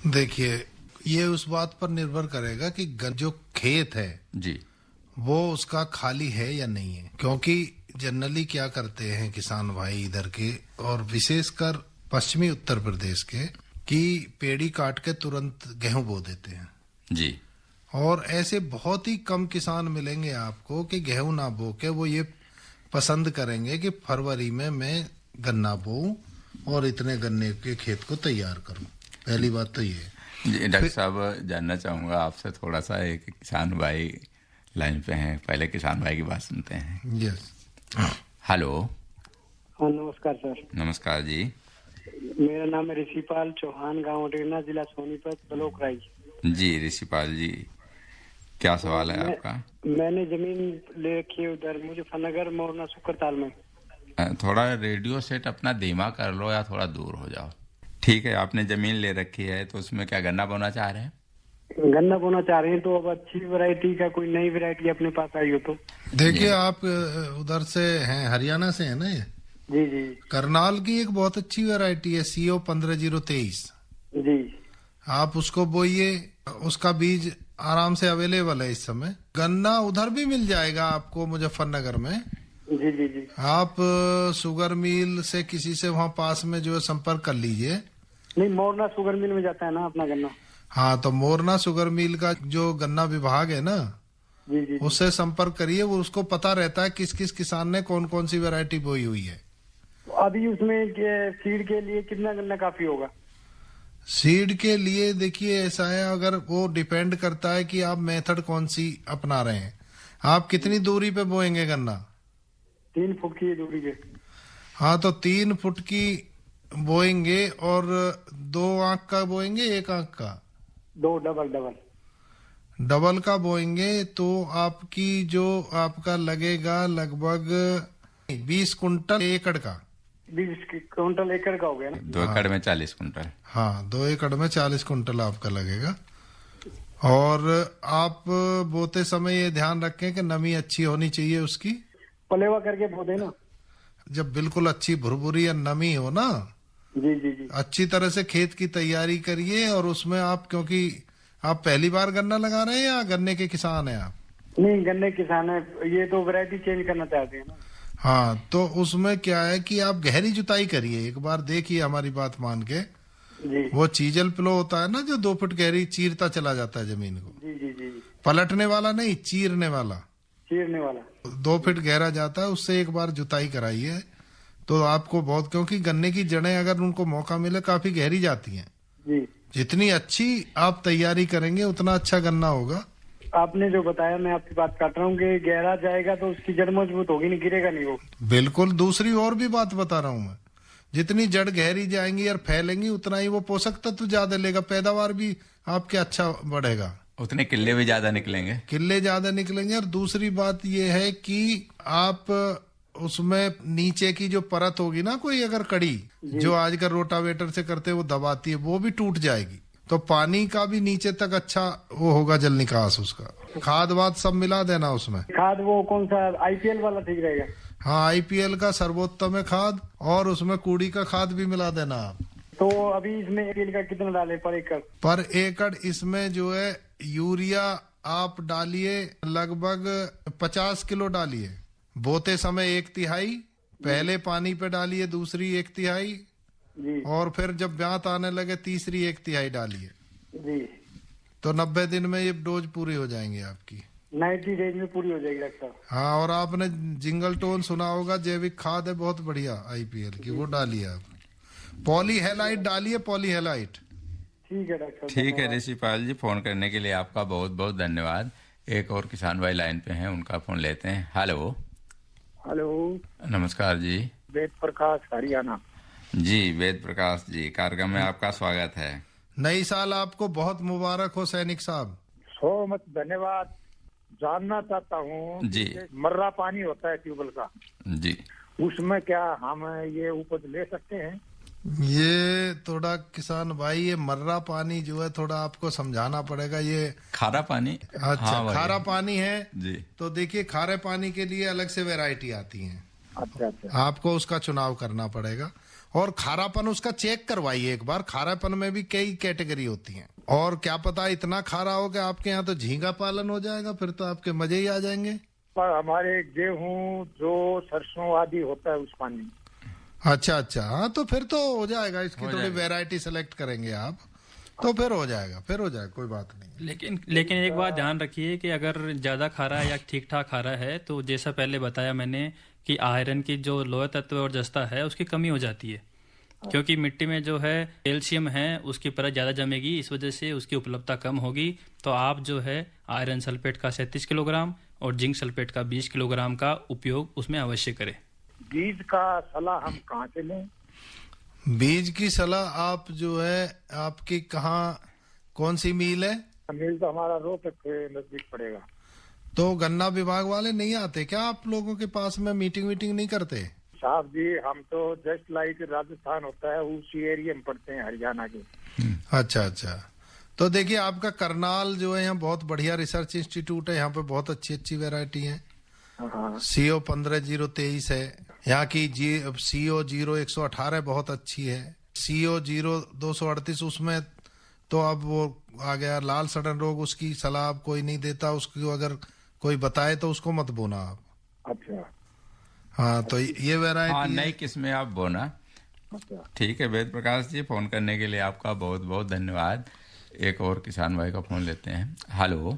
देखिए, ये उस बात पर निर्भर करेगा कि जो खेत है जी वो उसका खाली है या नहीं है। क्योंकि जनरली क्या करते हैं किसान भाई इधर के और विशेषकर पश्चिमी उत्तर प्रदेश के, कि पेड़ी काट के तुरंत गेहूं बो देते हैं जी। और ऐसे बहुत ही कम किसान मिलेंगे आपको कि गेहूं ना बो के वो ये पसंद करेंगे कि फरवरी में मैं गन्ना बोऊं और इतने गन्ने के खेत को तैयार करूं। पहली बात तो ये है। जी डॉक्टर साहब, जानना चाहूंगा आपसे थोड़ा सा, एक किसान भाई लाइन पे हैं, पहले किसान भाई की बात सुनते हैं। Yes, hello. हाँ नमस्कार सर। नमस्कार जी। मेरा नाम है ऋषिपाल चौहान, गांव डेरना, जिला सोनीपत, ब्लॉक राई। जी ऋषिपाल जी, क्या सवाल है आपका? मैंने जमीन ले रखी है उधर मुजफ्फरनगर मोरना सुकरताल में। थोड़ा रेडियो सेट अपना धीमा कर लो या थोड़ा दूर हो जाओ। ठीक है, आपने जमीन ले रखी है तो उसमें क्या गन्ना बोना चाह रहे हैं? गन्ना बोना चाह रहे हैं, तो अब अच्छी वैरायटी का कोई नई वैरायटी अपने पास आई हो तो। देखिए, आप उधर से हैं, हरियाणा से है ना ये? जी जी। करनाल की एक बहुत अच्छी वैरायटी है CO 15023 जी। आप उसको बोइए, उसका बीज आराम से अवेलेबल है इस समय। गन्ना उधर भी मिल जाएगा आपको मुजफ्फरनगर में। जी जी जी। आप शुगर मिल से किसी से वहाँ पास में जो है संपर्क कर लीजिए। नहीं, मोरना शुगर मिल में जाता है ना अपना गन्ना। हाँ, तो मोरना शुगर मिल का जो गन्ना विभाग है ना, जी जी, उससे संपर्क करिए। वो उसको पता रहता है किस किस किसान ने कौन कौन सी वैरायटी बोई हुई है। अभी उसमें सीड के लिए कितना गन्ना काफी होगा? सीड के लिए देखिए ऐसा है, अगर वो डिपेंड करता है कि आप मेथड कौन सी अपना रहे हैं। आप कितनी दूरी पे बोएंगे गन्ना? 3 फुट की दूरी पे। हाँ, तो 3 फुट की बोएंगे और 2 आंख का बोएंगे, 1 आंख का? 2 डबल का बोएंगे तो आपकी जो आपका लगेगा लगभग 20 कुंटल एकड़ का। 20 कुंटल एकड़ का हो गया ना? 2 एकड़ में 40 कुंटल। हाँ, 2 एकड़ में 40 कुंटल आपका लगेगा। और आप बोते समय ये ध्यान रखें कि नमी अच्छी होनी चाहिए उसकी। पलेवा करके बो देना। जब बिल्कुल अच्छी भुरभुरी या नमी हो ना, जी जी जी, अच्छी तरह से खेत की तैयारी करिए। और उसमें आप, क्योंकि आप पहली बार गन्ना लगा रहे हैं या गन्ने के किसान हैं आप? नहीं, गन्ने किसान है, ये तो वैरायटी चेंज करना चाहते हैं ना। हाँ, तो उसमें क्या है कि आप गहरी जुताई करिए एक बार, देखिए हमारी बात मान के जी। वो चीजल प्लो होता है ना, जो 2 फुट गहरी चीरता चला जाता है जमीन को। जी जी जी, पलटने वाला नहीं, चीरने वाला। चीरने वाला 2 फीट गहरा जाता है, उससे एक बार जुताई कराइए तो आपको बहुत, क्योंकि गन्ने की जड़ें अगर उनको मौका मिले काफी गहरी जाती हैं जी। जितनी अच्छी आप तैयारी करेंगे उतना अच्छा गन्ना होगा। आपने जो बताया, मैं आपकी बात काट रहा हूँ कि गहरा जाएगा तो उसकी जड़ मजबूत होगी, नहीं गिरेगा नहीं वो। बिल्कुल। दूसरी और भी बात बता रहा हूँ मैं, जितनी जड़ गहरी जाएंगी और फैलेंगी उतना ही वो पोषक तत्व ज्यादा लेगा, पैदावार भी आपके अच्छा बढ़ेगा, उतने किले भी ज्यादा निकलेंगे। किले ज्यादा निकलेंगे। और दूसरी बात ये है कि आप उसमें नीचे की जो परत होगी ना, कोई अगर कड़ी जो आजकल रोटावेटर से करते वो दबाती है, वो भी टूट जाएगी, तो पानी का भी नीचे तक अच्छा वो होगा, जल निकास उसका। खाद वाद सब मिला देना उसमें। खाद वो कौन सा IPL वाला ठीक रहेगा? हाँ, IPL का सर्वोत्तम है खाद, और उसमें कूड़ी का खाद भी मिला देना आप। तो अभी इसमें IPL का कितना डाले पर एकड़? पर एकड़ इसमें जो है यूरिया आप डालिए लगभग 50 किलो डालिए। बोते समय 1/3, पहले पानी पे डालिए दूसरी 1/3 जी, और फिर जब ब्यात आने लगे तीसरी 1/3 डालिए जी। तो 90 दिन में ये डोज पूरी हो जाएंगी आपकी। 90 डेज में पूरी हो जाएगी डॉक्टर। हाँ, और आपने जिंगल टोन सुना होगा, जैविक खाद है बहुत बढ़िया IPL की, वो डालिए आप। पॉलीहेलाइट डालिए, पॉलीहेलाइट। ठीक है डॉक्टर। ठीक है ऋषिपाल जी, फोन करने के लिए आपका बहुत बहुत धन्यवाद। एक और किसान भाई लाइन पे हैं, उनका फोन लेते हैं। हेलो। हेलो, नमस्कार जी। वेद प्रकाश, हरियाणा। जी वेद प्रकाश जी, कार्यक्रम में आपका स्वागत है। नई साल आपको बहुत मुबारक हो सैनिक साहब। सो मच धन्यवाद। जानना चाहता हूँ जी। मर्रा पानी होता है ट्यूबवेल का, जी, उसमें क्या हम ये उपज ले सकते हैं? ये थोड़ा किसान भाई, ये मर्रा पानी जो है थोड़ा आपको समझाना पड़ेगा। ये खारा पानी। अच्छा, हाँ, खारा पानी है जी। तो देखिए, खारे पानी के लिए अलग से वैरायटी आती है, अच्छा अच्छा। आपको उसका चुनाव करना पड़ेगा। और खारापन उसका चेक करवाइए एक बार। खारापन में भी कई कैटेगरी होती हैं, और क्या पता इतना खारा हो कि आपके यहाँ तो झींगा पालन हो जाएगा, फिर तो आपके मजे ही आ जाएंगे। पर हमारे गेहूं जो सरसों आदि होता है उस पानी में। अच्छा अच्छा, हाँ तो फिर तो हो जाएगा। इसकी थोड़ी वैरायटी सेलेक्ट करेंगे आप तो फिर हो जाएगा, कोई बात नहीं। लेकिन एक बात ध्यान रखिए कि अगर ज्यादा खारा या ठीक ठाक खारा है तो जैसा पहले बताया मैंने कि आयरन की जो लोह तत्व और जस्ता है उसकी कमी हो जाती है, क्योंकि मिट्टी में जो है कैल्शियम है उसकी परत ज्यादा जमेगी, इस वजह से उसकी उपलब्धता कम होगी। तो आप जो है आयरन सल्फेट का 37 किलोग्राम और जिंक सल्फेट का 20 किलोग्राम का उपयोग उसमें अवश्य करें। बीज का सलाह हम कहाँ से लें? बीज की सलाह आप जो है, आपकी कहाँ, कौन सी मिल है? मिल तो हमारा रोहतक के नजदीक पड़ेगा। तो गन्ना विभाग वाले नहीं आते क्या आप लोगों के पास में? मीटिंग नहीं करते? साहब जी, हम तो जस्ट लाइक राजस्थान होता है उसी एरिया में पड़ते हैं, हरियाणा के। अच्छा अच्छा, तो देखिए आपका करनाल जो है यहाँ बहुत बढ़िया रिसर्च इंस्टीट्यूट है, यहाँ पे बहुत अच्छी वैरायटी है। CO 15023 है यहाँ की, CO 0118 बहुत अच्छी है, CO 0238 उसमें तो अब वो आ गया लाल सड़न रोग, उसकी सलाह अब कोई नहीं देता, उसको अगर कोई बताए तो उसको मत बोना आप। अच्छा हाँ, तो ये वैरायटी। हाँ, नई किस्में आप बोना। अच्छा, ठीक है वेद प्रकाश जी, फोन करने के लिए आपका बहुत बहुत धन्यवाद। एक और किसान भाई का फोन लेते हैं। हेलो।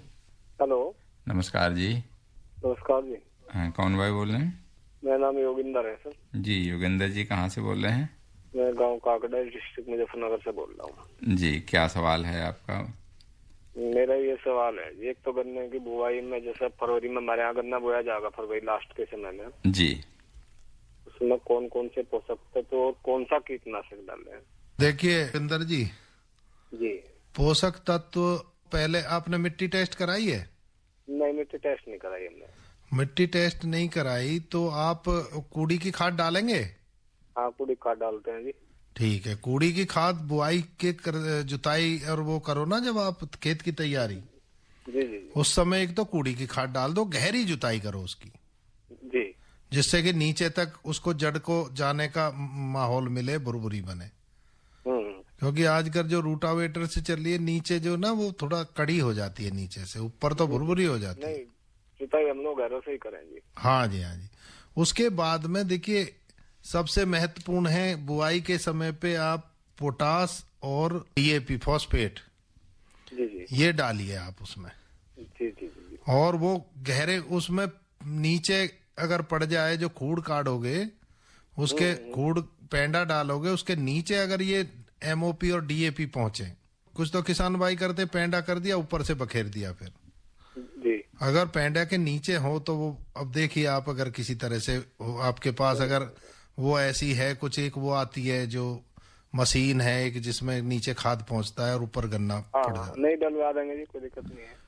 हेलो, नमस्कार जी। नमस्कार जी। हाँ, कौन भाई बोल रहे हैं? मेरा नाम योगिंदर है सर। जी योगेंद्र जी, कहाँ से बोल रहे हैं? मैं गांव काकड़ा, डिस्ट्रिक्ट मुजफ्फरनगर से बोल रहा हूँ। जी, क्या सवाल है आपका? मेरा ये सवाल है, एक तो गन्ने की बुआई में जैसे फरवरी में हमारे यहाँ गन्ना बोया जाएगा, फरवरी लास्ट के समय में जी, उसमें कौन कौन से पोषक तत्व और कौन सा कीटनाशक डाले हैं? देखिए इंदर जी, जी पोषक तत्व पहले आपने मिट्टी टेस्ट कराई है? नहीं, मिट्टी टेस्ट नहीं कराई हमने। मिट्टी टेस्ट नहीं कराई तो आप कूड़ी की खाद डालेंगे? हाँ, कूड़ी खाद डालते हैं जी। ठीक है, कूड़ी की खाद बुआई के जुताई और वो करो ना जब आप खेत की तैयारी, जी जी उस समय एक तो कूड़ी की खाद डाल दो, गहरी जुताई करो उसकी, जी, जिससे कि नीचे तक उसको जड़ को जाने का माहौल मिले, बुरबुरी बने। क्योंकि आजकल जो रूटावेटर से चल रही है, नीचे जो ना वो थोड़ा कड़ी हो जाती है नीचे से, ऊपर तो बुरबुरी हो जाती है। नहीं, जुताई हम लोग घरों से ही करेंगे। हाँ जी, हाँ जी। उसके बाद में देखिए सबसे महत्वपूर्ण है बुआई के समय पे आप पोटास और डीएपी फॉस्फेट जी जी ये डालिए आप उसमें। जी जी जी। और वो गहरे उसमें नीचे अगर पड़ जाए, जो खूड़ काटोगे उसके खूड़ पेंडा डालोगे, उसके नीचे अगर ये एमओपी और डीएपी पहुंचे, कुछ तो किसान भाई करते पेंडा कर दिया ऊपर से बखेर दिया, फिर जी। अगर पेंडा के नीचे हो तो वो, अब देखिए आप अगर किसी तरह से आपके पास अगर वो ऐसी है कुछ, एक वो आती है जो मशीन है एक जिसमें नीचे खाद पहुंचता है और ऊपर गन्ना पड़ जाता है, नहीं डलवा देंगे जी, कोई दिक्कत नहीं है।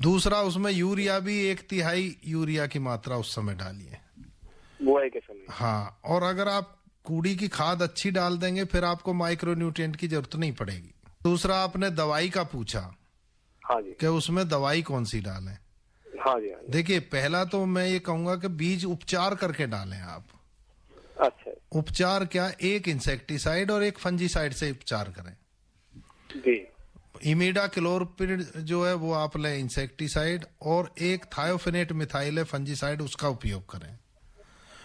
दूसरा उसमें यूरिया भी 1/3 यूरिया की मात्रा उस समय डालिए बुआई के समय। हाँ, और अगर आप कूड़ी की खाद अच्छी डाल देंगे फिर आपको माइक्रो न्यूट्रिएंट की जरूरत नहीं पड़ेगी। दूसरा आपने दवाई का पूछा, हाँ जी, कि उसमें दवाई कौन सी डालें। हाँ जी, हाँ जी। देखिए पहला तो मैं ये कहूंगा कि बीज उपचार करके डालें आप। अच्छा उपचार क्या, एक इंसेक्टिसाइड और एक फंजीसाइड से उपचार करें जी। इमीडा क्लोरपिड जो है वो आप लें इंसेक्टिसाइड, और एक थायोफेनेट मिथाइल है फंजीसाइड, उसका उपयोग करें।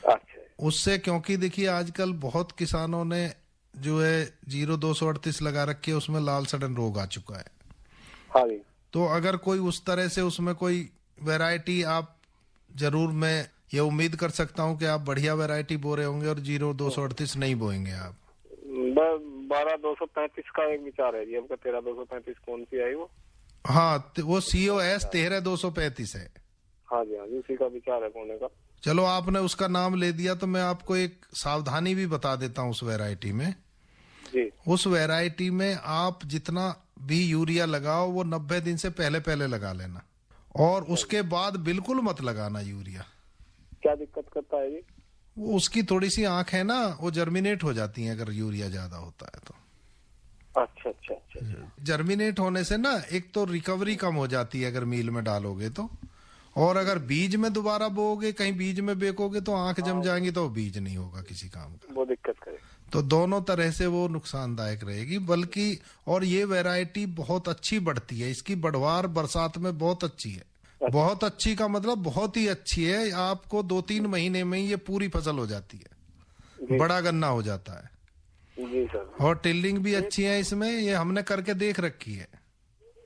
अच्छा उससे, क्योंकि देखिए आजकल बहुत किसानों ने जो है 0238 लगा रखी है, उसमें लाल सड़न रोग आ चुका है। हाँ जी। तो अगर कोई उस तरह से उसमें कोई वैरायटी आप जरूर, मैं ये उम्मीद कर सकता हूं कि आप बढ़िया वैरायटी बो रहे होंगे और 0238 नहीं बोएंगे आप। 12235 का एक विचार है जी, आपका 13235 कौन सी आई वो? हाँ, वो COS 13235 है। हाँ जी, हाँ जी, उसी का विचार है बोने का। चलो आपने उसका नाम ले दिया तो मैं आपको एक सावधानी भी बता देता हूँ उस वैरायटी में। जी। उस वैरायटी में आप जितना भी यूरिया लगाओ वो 90 दिन से पहले पहले लगा लेना, और उसके बाद बिल्कुल मत लगाना यूरिया। क्या दिक्कत करता है जी? वो उसकी थोड़ी सी आंख है ना, वो जर्मिनेट हो जाती है अगर यूरिया ज्यादा होता है तो। अच्छा अच्छा अच्छा। जर्मिनेट होने से ना एक तो रिकवरी कम हो जाती है अगर मील में डालोगे तो, और अगर बीज में दोबारा बोओगे, कहीं बीज में बेकोगे तो आंख जम जाएंगी तो बीज नहीं होगा किसी काम का, वो दिक्कत करे। तो दोनों तरह से वो नुकसानदायक रहेगी। बल्कि और ये वैरायटी बहुत अच्छी बढ़ती है, इसकी बढ़वार बरसात में बहुत अच्छी है। बहुत अच्छी का मतलब बहुत ही अच्छी है, आपको 2-3 महीने में ही ये पूरी फसल हो जाती है, बड़ा गन्ना हो जाता है जी सर। और टिल्लिंग भी अच्छी है इसमें, ये हमने करके देख रखी है।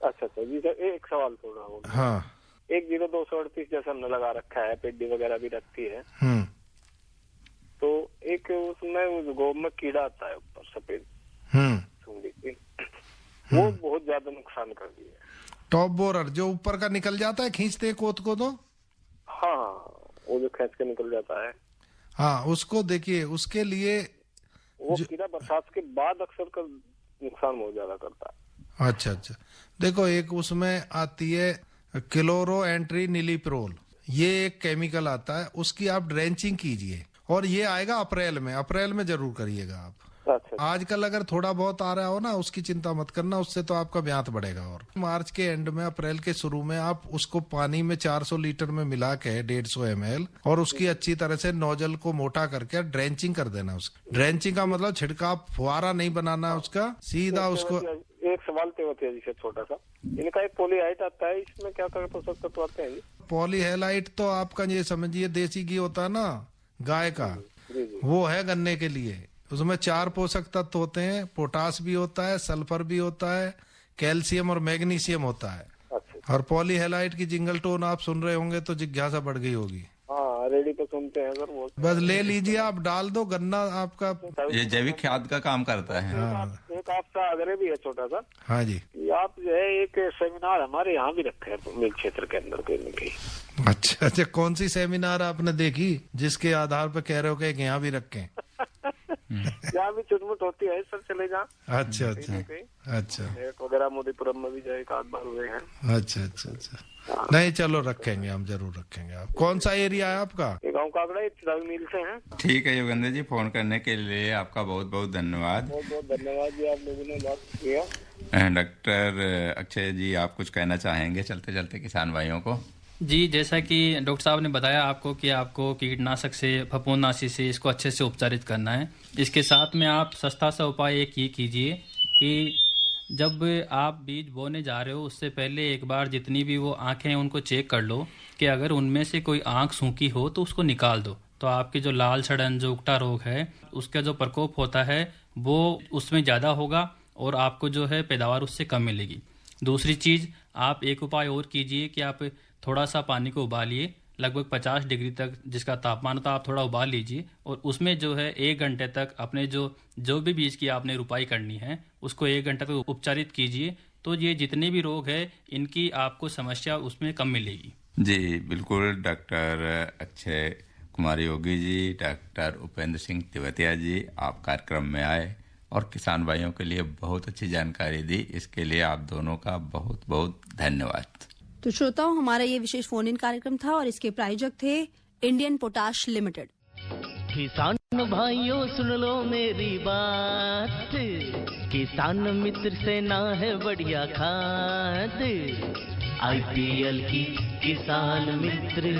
अच्छा अच्छा जी सर, एक सवाल थोड़ा होगा। हाँ, 10238 जैसा हमने लगा रखा है, पेडी वगैरह भी रखती है, तो एक उसमें उस गोब में कीड़ा आता है ऊपर सफेद सूंडी, वो बहुत ज्यादा नुकसान कर दिया। टॉप बोरर जो ऊपर का निकल जाता है, खींचते कोत को तो, हाँ वो जो खींच के निकल जाता है, हाँ उसको देखिए, उसके लिए वो कीड़ा बरसात के बाद अक्सर का नुकसान बहुत ज्यादा करता है। अच्छा अच्छा, देखो एक उसमें आती है क्लोरो एंट्री नीलीप्रोल, ये एक केमिकल आता है, उसकी आप ड्रेंचिंग कीजिए, और ये आएगा अप्रैल में जरूर करिएगा आप। अच्छा। आजकल अगर थोड़ा बहुत आ रहा हो ना, उसकी चिंता मत करना, उससे तो आपका ब्यात बढ़ेगा। और मार्च के एंड में, अप्रैल के शुरू में आप उसको पानी में 400 लीटर में मिला के 150 ml, और उसकी अच्छी तरह से नोजल को मोटा करके ड्रेंचिंग कर देना। उसका ड्रेंचिंग का मतलब छिड़काव, फुहारा नहीं बनाना उसका, सीधा उसको। एक सवाल तेवतिया जी से छोटा सा, इनका एक पॉलीहाइट आता है, इसमें क्या क्या पोषक तत्व आते हैं जी? पॉलीहेलाइट तो आपका ये समझिए देसी घी होता है ना गाय का, वो है गन्ने के लिए। उसमें 4 पोषक तत्व होते हैं, पोटास भी होता है, सल्फर भी होता है, कैल्शियम और मैग्नीशियम होता है। अच्छा। और पॉलीहेलाइट की जिंगल टोन आप सुन रहे होंगे तो जिज्ञासा बढ़ गई होगी। हाँ रेडी तो सुनते हैं सर, वो बस ले लीजिए आप, डाल दो, गन्ना आपका। ये जैविक खाद का काम करता है। एक आपका आग्रह भी है छोटा सा। हाँ जी। आप जो है एक सेमिनार हमारे यहाँ भी रखे है मिल क्षेत्र के अंदर के। अच्छा अच्छा, कौन सी सेमिनार आपने देखी जिसके आधार पर कह रहे हो कि यहाँ भी रखें? यहाँ भी चुटमुट होती है सर, चले जा। अच्छा अच्छा अच्छा, वगैरह मोदीपुरम में भी जो एक आध बार हुए हैं। अच्छा अच्छा अच्छा, नहीं चलो रखेंगे, हम जरूर रखेंगे। आप कौन सा एरिया है आपका? गाँव काकड़ा मील से हैं। ठीक है योगेंद्र जी, फोन करने के लिए आपका बहुत बहुत धन्यवाद। बहुत बहुत धन्यवाद जी, आप लोगों ने बात किया। डॉक्टर अक्षय जी, आप कुछ कहना चाहेंगे चलते चलते किसान भाइयों को? जी, जैसा कि डॉक्टर साहब ने बताया आपको कि आपको कीटनाशक से, फफूंदनाशी से इसको अच्छे से उपचारित करना है। इसके साथ में आप सस्ता सा उपाय एक ये कीजिए कि जब आप बीज बोने जा रहे हो उससे पहले एक बार जितनी भी वो आँखें हैं उनको चेक कर लो कि अगर उनमें से कोई आँख सूखी हो तो उसको निकाल दो। तो आपकी जो लाल सड़न, जो उकटा रोग है, उसका जो प्रकोप होता है वो उसमें ज़्यादा होगा और आपको जो है पैदावार उससे कम मिलेगी। दूसरी चीज़, आप एक उपाय और कीजिए कि आप थोड़ा सा पानी को उबालिए, लगभग 50 डिग्री तक जिसका तापमान होता है, आप थोड़ा उबाल लीजिए और उसमें जो है 1 घंटे तक अपने जो भी बीज की आपने रुपाई करनी है उसको 1 घंटे तक उपचारित कीजिए। तो ये जितने भी रोग है इनकी आपको समस्या उसमें कम मिलेगी। जी बिल्कुल। डॉक्टर अक्षय कुमार योगी जी, डॉक्टर उपेंद्र सिंह तेवतिया जी, आप कार्यक्रम में आए और किसान भाइयों के लिए बहुत अच्छी जानकारी दी। इसके लिए आप दोनों का बहुत बहुत धन्यवाद। तो श्रोताओं, हमारा ये विशेष फोन इन कार्यक्रम था और इसके प्रायोजक थे इंडियन पोटाश लिमिटेड। किसान भाइयों सुन लो मेरी बात, किसान मित्र से ना है बढ़िया खाद, IPL की किसान मित्र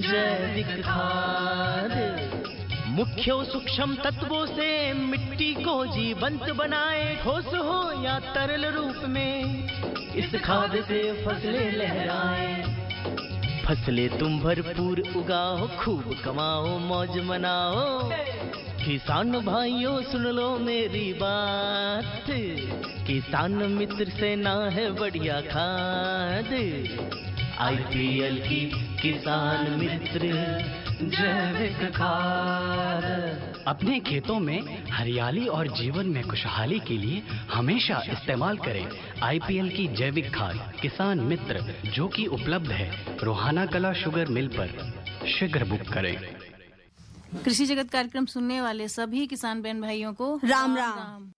जैविक खाद। मुख्य सूक्ष्म तत्वों से मिट्टी को जीवंत बनाए, ठोस हो या तरल रूप में इस खाद से फसलें लहराए। फसलें तुम भरपूर उगाओ, खूब कमाओ, मौज मनाओ। किसान भाइयों सुन लो मेरी बात, किसान मित्र से ना है बढ़िया खाद, IPL की किसान मित्र जैविक खाद। अपने खेतों में हरियाली और जीवन में खुशहाली के लिए हमेशा इस्तेमाल करें IPL की जैविक खाद किसान मित्र, जो कि उपलब्ध है रोहाना कला शुगर मिल पर। शीघ्र बुक करें। कृषि जगत कार्यक्रम सुनने वाले सभी किसान बहन भाइयों को राम राम।